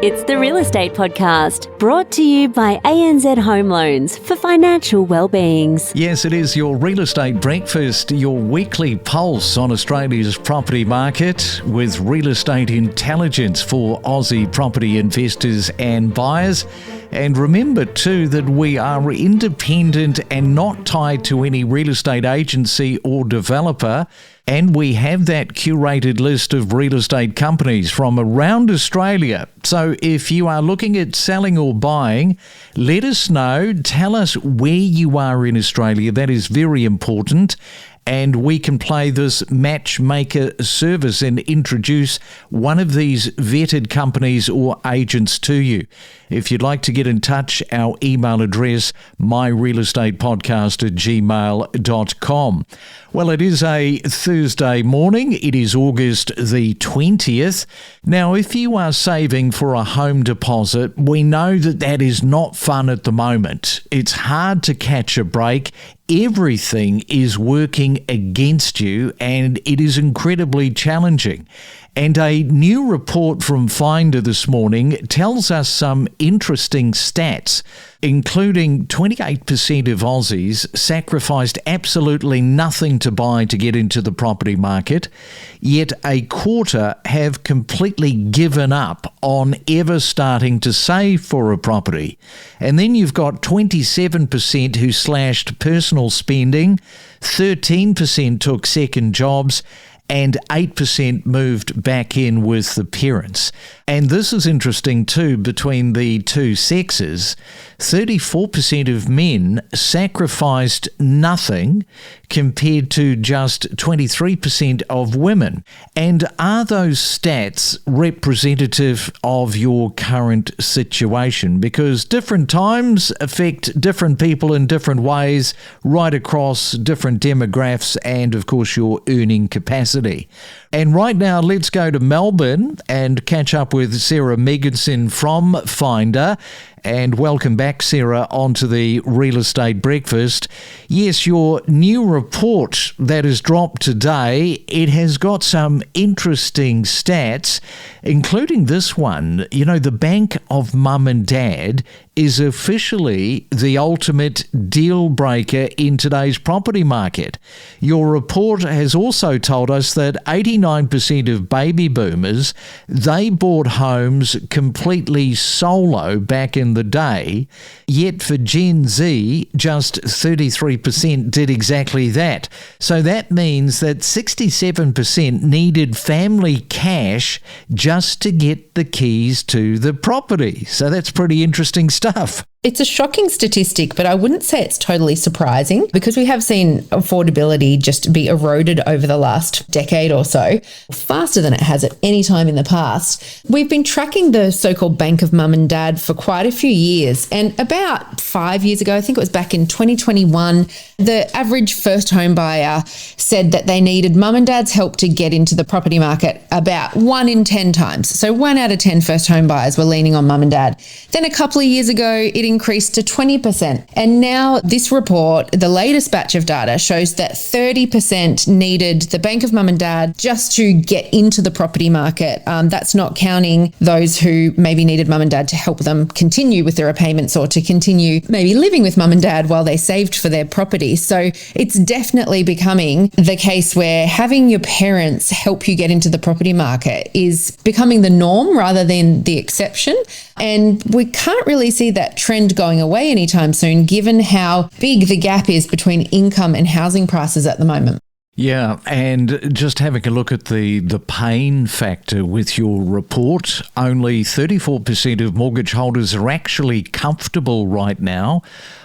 It's the Real Estate Podcast, brought to you by ANZ Home Loans for financial well-beings. Yes, it is your Real Estate Breakfast, your weekly pulse on Australia's property market with real estate intelligence for Aussie property investors and buyers. And remember too that we are independent and not tied to any real estate agency or developer. And we have that curated list of real estate companies from around Australia. So if you are looking at selling or buying, let us know. Tell us where you are in Australia. That is very important. And we can play this matchmaker service and introduce one of these vetted companies or agents to you. If you'd like to get in touch, our email address, myrealestatepodcast@gmail.com. Well, it is a Thursday morning. It is August the 20th. Now, if you are saving for a home deposit, we know that that is not fun at the moment. It's hard to catch a break. Everything is working against you and it is incredibly challenging. And a new report from Finder this morning tells us some interesting stats, including 28% of Aussies sacrificed absolutely nothing to buy to get into the property market, yet a quarter have completely given up on ever starting to save for a property. And then you've got 27% who slashed personal spending, 13% took second jobs, and 8% moved back in with the parents. And this is interesting too, between the two sexes, 34% of men sacrificed nothing compared to just 23% of women. And are those stats representative of your current situation? Because different times affect different people in different ways, right across different demographics and, of course, your earning capacity. And right now, let's go to Melbourne and catch up with Sarah Megginson from Finder. And welcome back, Sarah, onto the Real Estate Breakfast. Yes, your new report that has dropped today, it has got some interesting stats, including this one. You know, the bank of mum and dad is officially the ultimate deal breaker in today's property market. Your report has also told us that 89% of baby boomers, they bought homes completely solo back in the day, yet for Gen Z, just 33% did exactly that. So that means that 67% needed family cash just to get the keys to the property. So that's pretty interesting stuff. It's a shocking statistic, but I wouldn't say it's totally surprising because we have seen affordability just be eroded over the last decade or so, faster than it has at any time in the past. We've been tracking the so-called Bank of Mum and Dad for quite a few years, and about 5 years ago, I think it was back in 2021, the average first home buyer said that they needed mum and dad's help to get into the property market about 1 in 10 times. So 1 out of 10 first home buyers were leaning on mum and dad. Then a couple of years ago, it increased to 20%. And now this report, the latest batch of data, shows that 30% needed the Bank of Mum and Dad just to get into the property market. That's not counting those who maybe needed mum and dad to help them continue with their repayments or to continue maybe living with mum and dad while they saved for their property. So it's definitely becoming the case where having your parents help you get into the property market is becoming the norm rather than the exception. And we can't really see that trend going away anytime soon, given how big the gap is between income and housing prices at the moment. Yeah, and just having a look at the pain factor with your report, only 34% of mortgage holders are actually comfortable right now.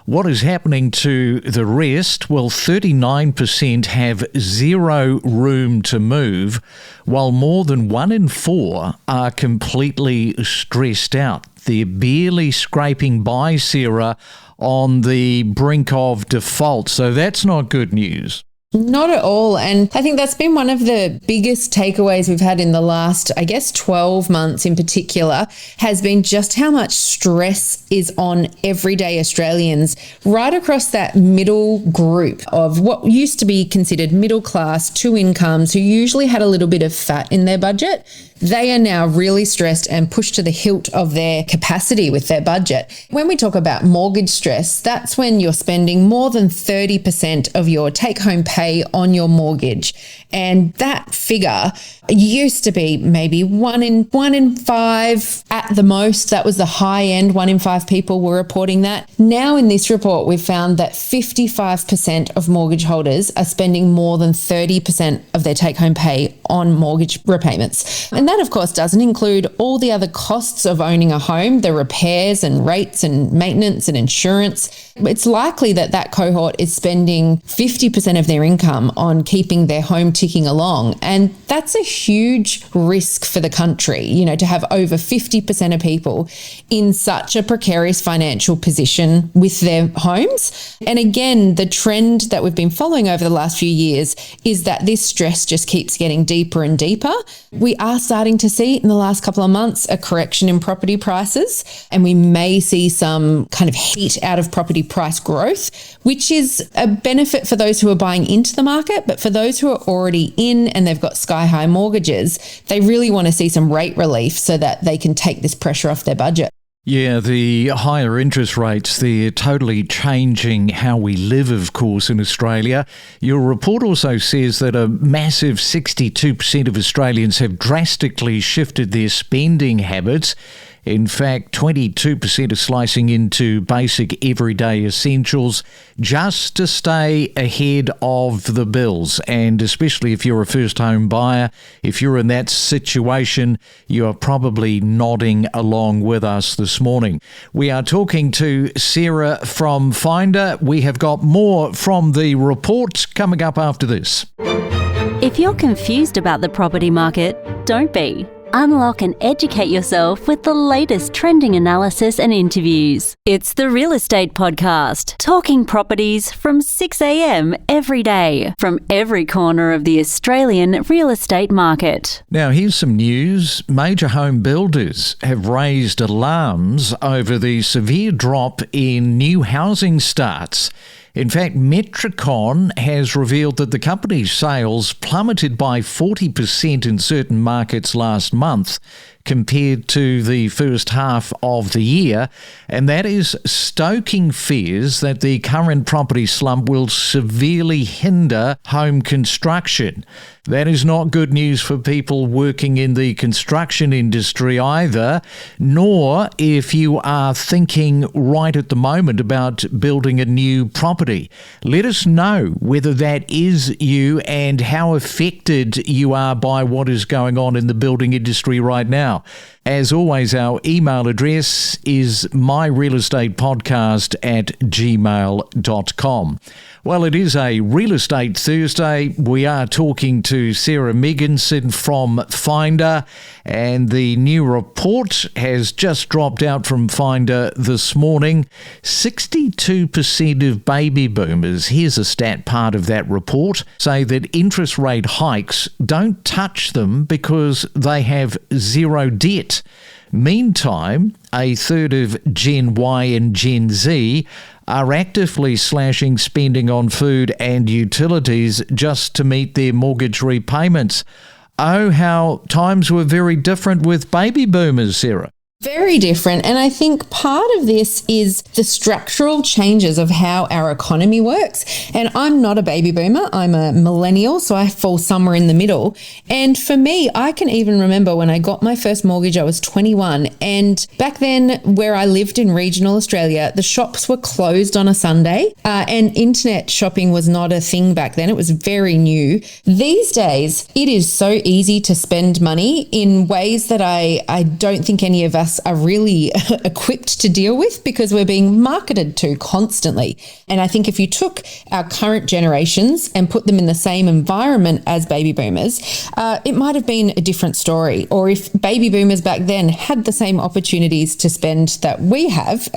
What is happening to the rest? Well, 39% have zero room to move, while more than 1 in 4 are completely stressed out. They're barely scraping by, Sarah, on the brink of default. So that's not good news. Not at all. And I think that's been one of the biggest takeaways we've had in the last, 12 months in particular, has been just how much stress is on everyday Australians right across that middle group of what used to be considered middle class, 2 incomes, who usually had a little bit of fat in their budget. they are now really stressed and pushed to the hilt of their capacity with their budget. When we talk about mortgage stress, that's when you're spending more than 30% of your take-home pay on your mortgage. And that figure used to be maybe one in five at the most. That was the high end. 1 in 5 people were reporting that. Now in this report, we've found that 55% of mortgage holders are spending more than 30% of their take-home pay on mortgage repayments. And that, of course, doesn't include all the other costs of owning a home, the repairs and rates and maintenance and insurance. It's likely that that cohort is spending 50% of their income on keeping their home ticking along. And that's a huge risk for the country, to have over 50% of people in such a precarious financial position with their homes. And again, the trend that we've been following over the last few years is that this stress just keeps getting deeper and deeper. We are starting to see in the last couple of months a correction in property prices, and we may see some kind of heat out of property price growth, which is a benefit for those who are buying into the market. But for those who are already in and they've got sky high mortgages, they really want to see some rate relief so that they can take this pressure off their budget. Yeah, the higher interest rates, they're totally changing how we live, of course, in Australia. Your report also says that a massive 62% of Australians have drastically shifted their spending habits. In fact, 22% are slicing into basic everyday essentials just to stay ahead of the bills. And especially if you're a first home buyer, if you're in that situation, you are probably nodding along with us this morning. We are talking to Sarah from Finder. We have got more from the report coming up after this. If you're confused about the property market, don't be. Unlock and educate yourself with the latest trending analysis and interviews. It's the Real Estate Podcast, talking properties from 6 a.m. every day from every corner of the Australian real estate market. Now, here's some news. Major home builders have raised alarms over the severe drop in new housing starts. In fact, Metricon has revealed that the company's sales plummeted by 40% in certain markets last month compared to the first half of the year, and that is stoking fears that the current property slump will severely hinder home construction. That is not good news for people working in the construction industry either, nor if you are thinking right at the moment about building a new property. Let us know whether that is you and how affected you are by what is going on in the building industry right now. As always, our email address is myrealestatepodcast@gmail.com. Well, it is a Real Estate Thursday. We are talking to Sarah Megginson from Finder, and the new report has just dropped out from Finder this morning. 62% of baby boomers, here's a stat part of that report, say that interest rate hikes don't touch them because they have zero debt. Meantime, a third of Gen Y and Gen Z are actively slashing spending on food and utilities just to meet their mortgage repayments. Oh, how times were very different with baby boomers, Sarah. Very different. And I think part of this is the structural changes of how our economy works. And I'm not a baby boomer. I'm a millennial, so I fall somewhere in the middle. And for me, I can even remember when I got my first mortgage, I was 21. And back then, where I lived in regional Australia, the shops were closed on a Sunday, and internet shopping was not a thing back then. It was very new. These days, it is so easy to spend money in ways that I don't think any of us are really equipped to deal with, because we're being marketed to constantly. And I think if you took our current generations and put them in the same environment as baby boomers, it might have been a different story. Or if baby boomers back then had the same opportunities to spend that we have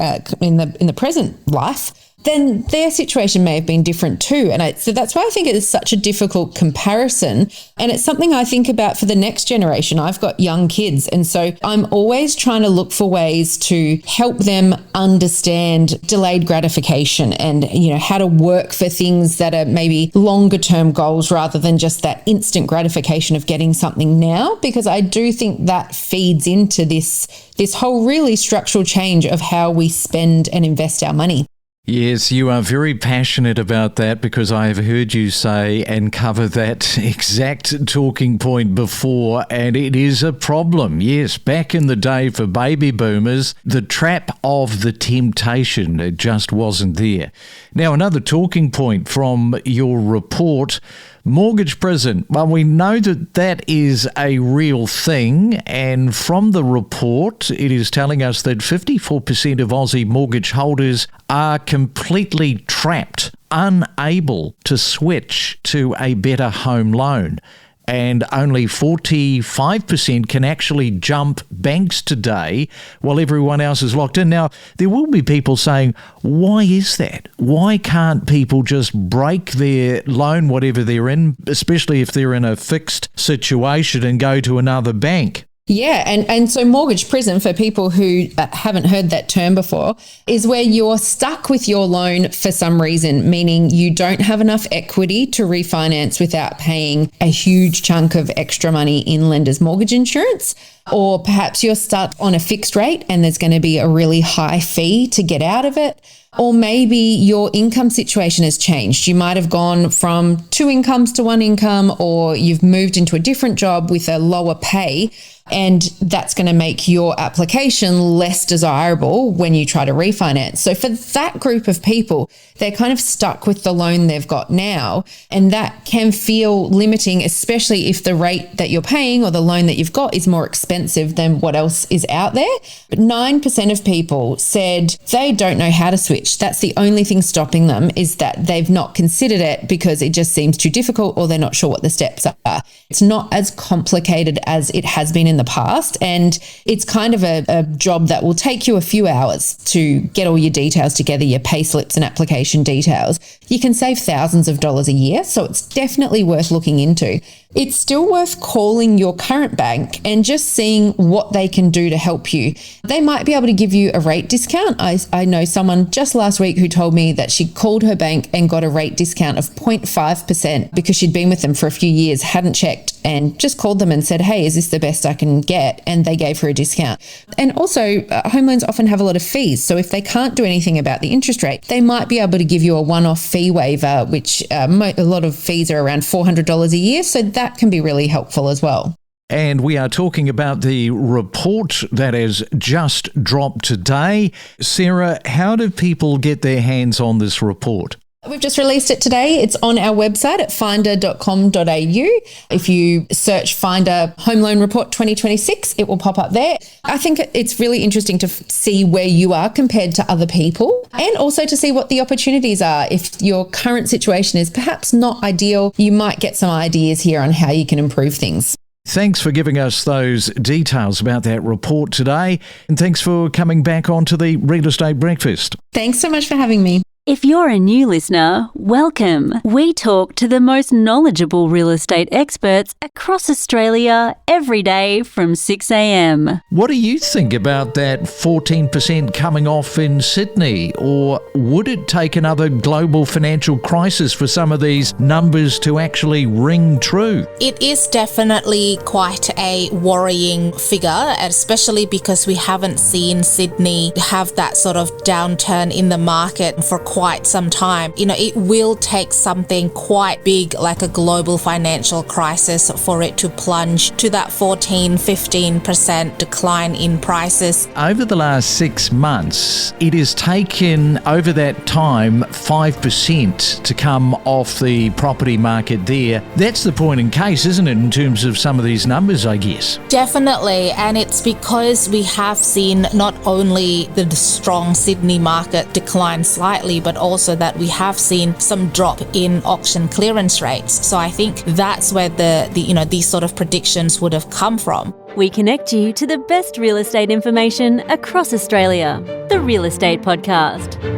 in the present life, then their situation may have been different too. And so that's why I think it is such a difficult comparison. And it's something I think about for the next generation. I've got young kids. And so I'm always trying to look for ways to help them understand delayed gratification and, how to work for things that are maybe longer term goals rather than just that instant gratification of getting something now, because I do think that feeds into this whole really structural change of how we spend and invest our money. Yes, you are very passionate about that, because I have heard you say and cover that exact talking point before, and it is a problem. Yes, back in the day for baby boomers, the trap of the temptation, it just wasn't there. Now, another talking point from your report, mortgage prison. Well, we know that is a real thing, and from the report, it is telling us that 54% of Aussie mortgage holders are completely trapped, unable to switch to a better home loan. And only 45% can actually jump banks today while everyone else is locked in. Now, there will be people saying, why is that? Why can't people just break their loan, whatever they're in, especially if they're in a fixed situation, and go to another bank? Yeah, and so mortgage prison, for people who haven't heard that term before, is where you're stuck with your loan for some reason, meaning you don't have enough equity to refinance without paying a huge chunk of extra money in lender's mortgage insurance. Or perhaps you're stuck on a fixed rate and there's going to be a really high fee to get out of it. Or maybe your income situation has changed. You might have gone from 2 incomes to 1 income, or you've moved into a different job with a lower pay, and that's going to make your application less desirable when you try to refinance. So for that group of people, they're kind of stuck with the loan they've got now, and that can feel limiting, especially if the rate that you're paying or the loan that you've got is more expensive than what else is out there. But 9% of people said they don't know how to switch. That's the only thing stopping them, is that they've not considered it because it just seems too difficult, or they're not sure what the steps are. It's not as complicated as it has been in the past, and it's kind of a job that will take you a few hours to get all your details together, your pay slips and application details. You can save thousands of dollars a year, so it's definitely worth looking into. It's still worth calling your current bank and just seeing what they can do to help you. They might be able to give you a rate discount. I know someone just last week who told me that she called her bank and got a rate discount of 0.5% because she'd been with them for a few years, hadn't checked, and just called them and said, hey, is this the best I can get? And they gave her a discount. And also, home loans often have a lot of fees. So if they can't do anything about the interest rate, they might be able to give you a one-off fee waiver, which a lot of fees are around $400 a year. So that can be really helpful as well. And we are talking about the report that has just dropped today. Sarah, how do people get their hands on this report? We've just released it today. It's on our website at finder.com.au. If you search Finder Home Loan Report 2026, it will pop up there. I think it's really interesting to see where you are compared to other people, and also to see what the opportunities are. If your current situation is perhaps not ideal, you might get some ideas here on how you can improve things. Thanks for giving us those details about that report today, and thanks for coming back onto the Real Estate Breakfast. Thanks so much for having me. If you're a new listener, welcome. We talk to the most knowledgeable real estate experts across Australia every day from 6 a.m. What do you think about that 14% coming off in Sydney? Or would it take another global financial crisis for some of these numbers to actually ring true? It is definitely quite a worrying figure, especially because we haven't seen Sydney have that sort of downturn in the market for quite some time. It will take something quite big, like a global financial crisis, for it to plunge to that 14-15% decline in prices. Over the last 6 months, it has taken over that time 5% to come off the property market there. That's the point in case, isn't it, in terms of some of these numbers, I guess? Definitely, and it's because we have seen not only the strong Sydney market decline slightly, but also that we have seen some drop in auction clearance rates. So I think that's where these sort of predictions would have come from. We connect you to the best real estate information across Australia. The Real Estate Podcast.